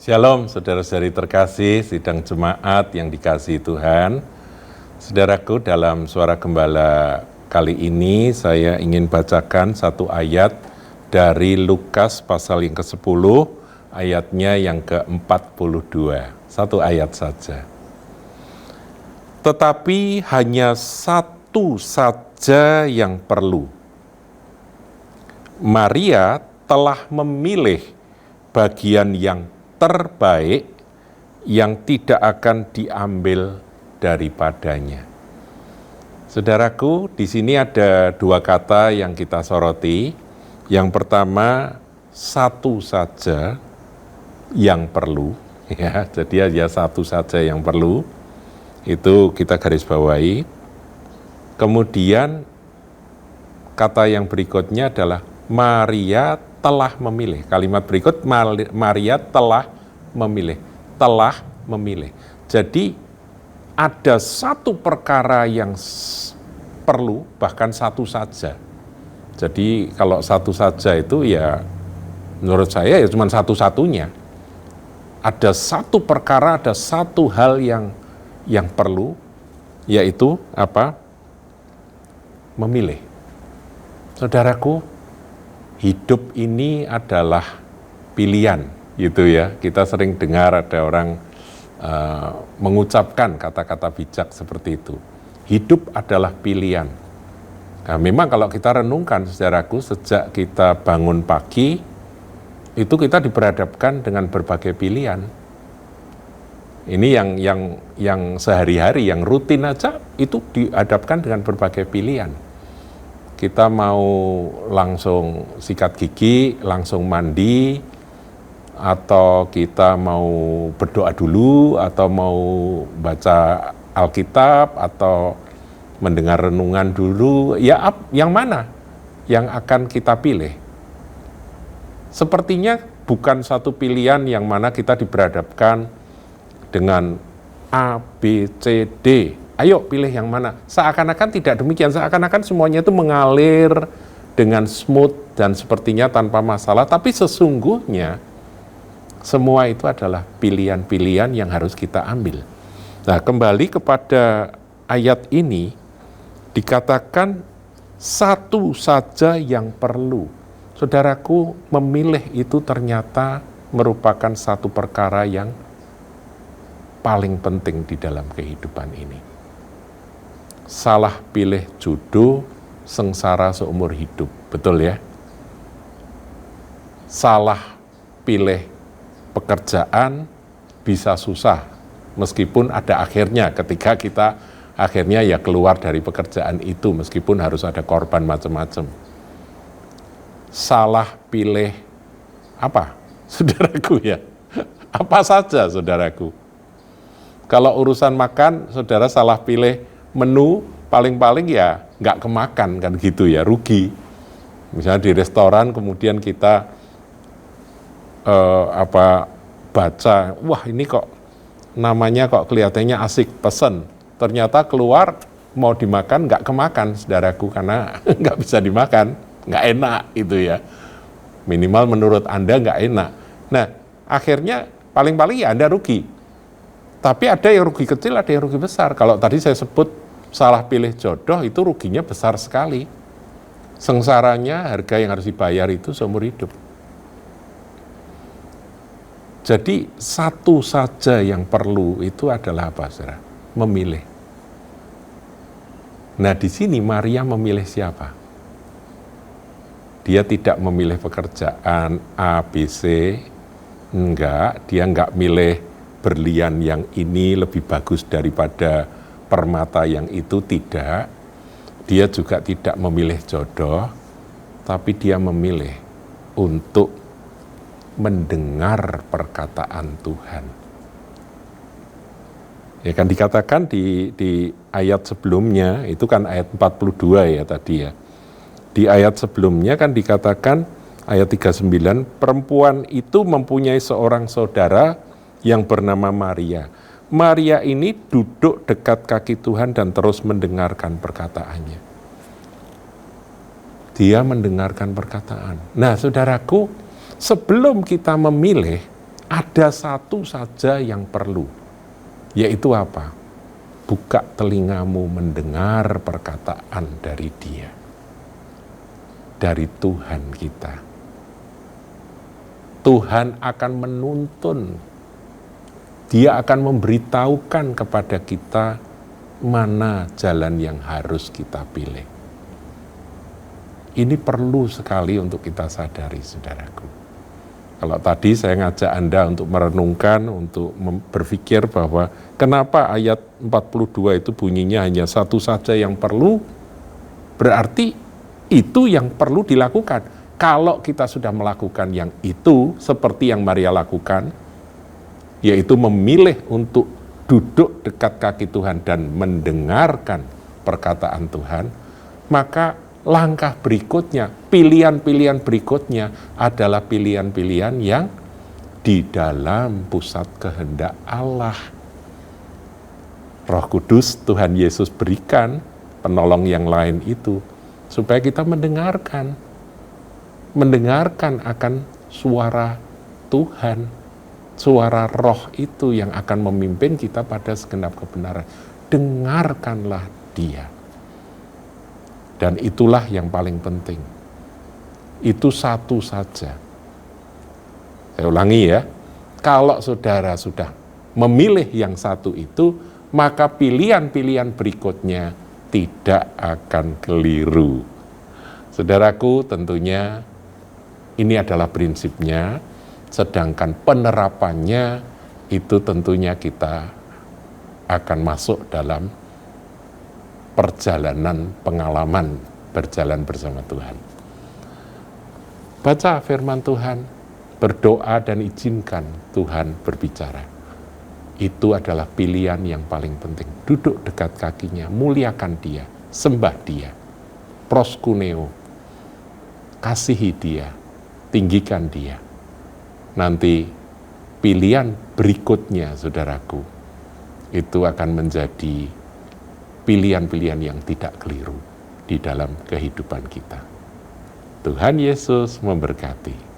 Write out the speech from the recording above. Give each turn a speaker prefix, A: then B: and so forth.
A: Shalom saudara-saudari terkasih, sidang jemaat yang dikasihi Tuhan. Saudaraku, dalam Suara Gembala kali ini saya ingin bacakan satu ayat dari Lukas pasal yang ke-10, ayatnya yang ke-42. Satu ayat saja. Tetapi hanya satu saja yang perlu. Maria telah memilih bagian yang terbaik yang tidak akan diambil daripadanya. Saudaraku, di sini ada dua kata yang kita soroti. Yang pertama, satu saja yang perlu, ya. Jadi hanya satu saja yang perlu. Itu kita garis bawahi. Kemudian kata yang berikutnya adalah Maria telah memilih. Kalimat berikut, Maria telah memilih. Jadi ada satu perkara yang perlu, bahkan satu saja. Jadi kalau satu saja itu ya menurut saya ya cuma satu-satunya. Ada satu perkara, ada satu hal yang perlu, yaitu apa? Memilih. Saudaraku, hidup ini adalah pilihan, gitu ya. Kita sering dengar ada orang mengucapkan kata-kata bijak seperti itu. Hidup adalah pilihan. Nah, memang kalau kita renungkan, saudaraku, sejak kita bangun pagi, itu kita diperhadapkan dengan berbagai pilihan. Ini yang sehari-hari, yang rutin aja, itu dihadapkan dengan berbagai pilihan. Kita mau langsung sikat gigi, langsung mandi, atau kita mau berdoa dulu, atau mau baca Alkitab, atau mendengar renungan dulu, ya yang mana yang akan kita pilih? Sepertinya bukan satu pilihan yang mana kita diperhadapkan dengan A, B, C, D. Ayo pilih yang mana. Seakan-akan tidak demikian, seakan-akan semuanya itu mengalir dengan smooth dan sepertinya tanpa masalah, tapi sesungguhnya semua itu adalah pilihan-pilihan yang harus kita ambil. Nah, kembali kepada ayat ini, dikatakan satu saja yang perlu. Saudaraku, memilih itu ternyata merupakan satu perkara yang paling penting di dalam kehidupan ini. Salah pilih jodoh, sengsara seumur hidup. Betul ya? Salah pilih pekerjaan bisa susah, meskipun ada akhirnya ketika kita akhirnya ya keluar dari pekerjaan itu, meskipun harus ada korban macam-macam. Salah pilih apa? Saudaraku ya, apa saja saudaraku. Kalau urusan makan, saudara salah pilih menu, paling-paling ya nggak kemakan kan gitu ya, rugi. Misalnya di restoran kemudian kita baca, wah ini kok namanya kok kelihatannya asik, pesen. Ternyata keluar mau dimakan nggak kemakan, saudaraku, karena nggak bisa dimakan, nggak enak itu ya. Minimal menurut Anda nggak enak. Nah, akhirnya paling-paling ya Anda rugi. Tapi ada yang rugi kecil, ada yang rugi besar. Kalau tadi saya sebut salah pilih jodoh, itu ruginya besar sekali. Sengsaranya, harga yang harus dibayar itu seumur hidup. Jadi satu saja yang perlu itu adalah apa, saudara? Memilih. Nah, di sini Maria memilih siapa? Dia tidak memilih pekerjaan A, B, C. Enggak, dia enggak milih berlian yang ini lebih bagus daripada permata yang itu, tidak. Dia juga tidak memilih jodoh, tapi dia memilih untuk mendengar perkataan Tuhan. Ya kan dikatakan di ayat sebelumnya, itu kan ayat 42 ya tadi ya. Di ayat sebelumnya kan dikatakan, ayat 39, perempuan itu mempunyai seorang saudara yang bernama Maria. Maria ini duduk dekat kaki Tuhan dan terus mendengarkan perkataannya. Dia mendengarkan perkataan. Nah, saudaraku, sebelum kita memilih, ada satu saja yang perlu, yaitu apa? Buka telingamu mendengar perkataan dari Dia, dari Tuhan kita. Tuhan akan menuntun, Dia akan memberitahukan kepada kita mana jalan yang harus kita pilih. Ini perlu sekali untuk kita sadari, saudaraku. Kalau tadi saya ngajak Anda untuk merenungkan, untuk berpikir bahwa kenapa ayat 42 itu bunyinya hanya satu saja yang perlu, berarti itu yang perlu dilakukan. Kalau kita sudah melakukan yang itu, seperti yang Maria lakukan, yaitu memilih untuk duduk dekat kaki Tuhan dan mendengarkan perkataan Tuhan, maka langkah berikutnya, pilihan-pilihan berikutnya adalah pilihan-pilihan yang di dalam pusat kehendak Allah. Roh Kudus Tuhan Yesus berikan penolong yang lain itu, supaya kita mendengarkan akan suara Tuhan, suara Roh itu yang akan memimpin kita pada segenap kebenaran. Dengarkanlah Dia. Dan itulah yang paling penting. Itu satu saja. Saya ulangi ya, kalau saudara sudah memilih yang satu itu, maka pilihan-pilihan berikutnya tidak akan keliru. Saudaraku, tentunya ini adalah prinsipnya, sedangkan penerapannya itu tentunya kita akan masuk dalam perjalanan pengalaman berjalan bersama Tuhan. Baca firman Tuhan, berdoa dan izinkan Tuhan berbicara. Itu adalah pilihan yang paling penting. Duduk dekat kakinya, muliakan Dia, sembah Dia, proskuneo, kasihi Dia, tinggikan Dia. Nanti pilihan berikutnya, saudaraku, itu akan menjadi pilihan-pilihan yang tidak keliru di dalam kehidupan kita. Tuhan Yesus memberkati.